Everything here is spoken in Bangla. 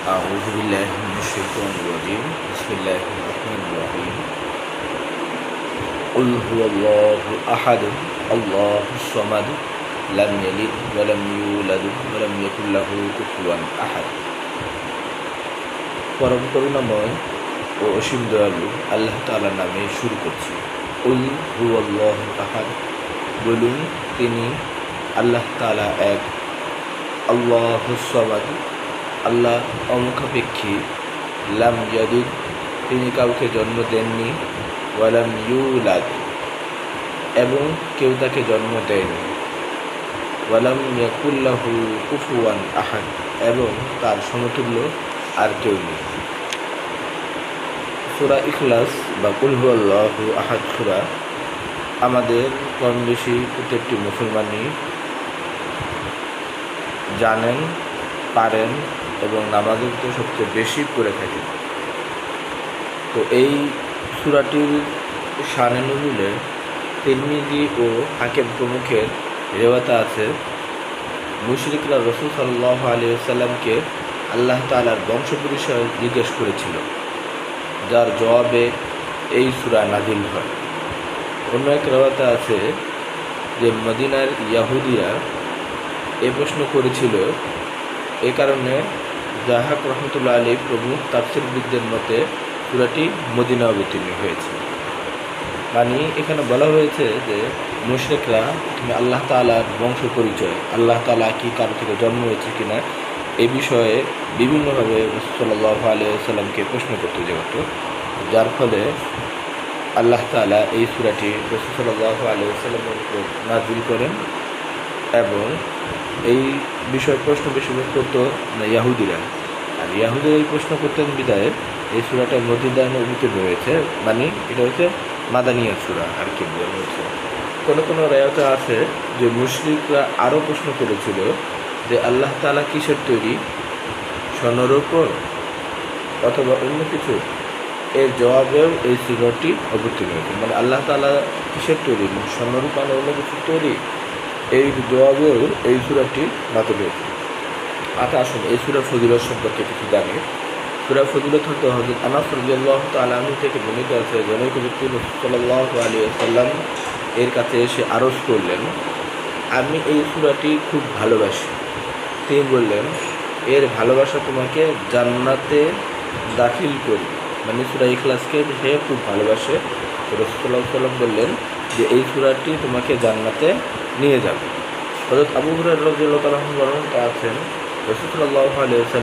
أعوذ بالله من الشيطان الرجيم بسم الله الرحمن الرحيم قل هو الله أحد الله الصمد لم يلد ولم يولد ولم يكن له كفوا أحد। পরম করুণাময় ও অসীম দয়ালু আল্লাহ তাআলার নামে শুরু করছি। কুল হুয়াল্লাহু আহাদ, বলুন তিনি আল্লাহ তাআলা এক। আল্লাহুস সামাদ, আল্লাহ অমুখাপেক্ষী। লাম ইয়ালিদ, তিনি কাউকে জন্ম দেননি। ওয়ালাম ইউলাদ, এবং কেউ তাকে জন্ম দেয়নি। ওয়ালাম ইয়াকুল লাহু কুফুয়ান আহাদ, এবং তার সমতুল্য আর কেউ নেই। সূরা ইখলাস বা কুল হুয়াল্লাহু আহাদ সূরা আমাদের কম বেশি প্রত্যেকটি মুসলমানই জানেন, পারেন এবং নামাজের তো সবচেয়ে বেশি পড়ে থাকে। তো এই সূরাটির শানে নুজুলে তিরমিজি ও হাকিম প্রমুখের রেওয়াতে আছে, মুশরিকরা রাসূল সাল্লাল্লাহু আলাইহি ওয়াসাল্লামকে আল্লাহ তাআলার বংশ পরিচয় জিজ্ঞেস করেছিল, যার জবাবে এই সূরা নাজিল হয়। অন্য এক রেওয়াতে আছে যে মদিনার ইয়াহুদিরা এ প্রশ্ন করেছিল, এ কারণে জাহাক রহমতুল্লাহ আলাইহি প্রমুখ তাফসীরবিদদের মতে সূরাটি মদিনা অবতীর্ণ হয়েছে। মানে এখানে বলা হয়েছে যে মুশরিকরা তুমি আল্লাহ তাআলার বংশ পরিচয়, আল্লাহ তাআলা কি কারো থেকে জন্ম হয়েছে কিনা এই বিষয়ে বিভিন্নভাবে রাসূল সাল্লাল্লাহু আলাইহি ওয়াসাল্লামকে প্রশ্ন করতে যেত, যার ফলে আল্লাহ তাআলা এই সূরাটি রাসূল সাল্লাল্লাহু আলাইহি ওয়াসাল্লামের উপর নাযিল করেন। এবং এই বিষয়ে প্রশ্ন বেশি করতো না ইয়াহুদিরা, আর ইয়াহুদিরা এই প্রশ্ন করতেন বিদায় এই সূরাটা মদিনায় অবতীর্ণ হয়েছে। মানে এটা হচ্ছে মাদানিয়া সূরা আর কি বলা হয়েছে। কোনো কোনো রায়াতে আছে যে মুশরিকরা আরও প্রশ্ন করেছিল যে আল্লাহ তাআলা কিসের তৈরি, স্বর্ণের উপর অথবা অন্য কিছু। এর জবাবেও এই সূরাটি অবতীর্ণ হয়েছে। মানে আল্লাহ তাআলা কিসের তৈরি, স্বর্ণের উপর অন্য কিছু তৈরি, এই জবাবেও এই সূরাটি নাযিল হয়েছে। আচ্ছা আসুন এই সূরার ফজিলত সম্পর্কে কিছু জানি। সূরার ফজিলত হতে হযরত আনাস রাদিয়াল্লাহু তাআলা আনহু থেকে বর্ণিত আছে, জনৈক ব্যক্তি রাসূল সাল্লাল্লাহু আলাইহি ওয়াসাল্লাম এর কাছে এসে আরজ করলেন, আমি এই সূরাটি খুব ভালোবাসি। তিনি বললেন, এর ভালোবাসা তোমাকে জান্নাতে দাখিল করবে। মানে সূরা ইখলাসকে সে খুব ভালোবাসে। রাসূল সাল্লাল্লাহু আলাইহি ওয়াসাল্লাম বললেন যে এই সূরাটি তোমাকে জান্নাতে নিয়ে যাবে। হযরত আবু হুরায়রা রাদিয়াল্লাহু তাআলা বর্ণনা আছেন, রাসূল সাল্লাল্লাহু আলাইহি ওয়াসাল্লাম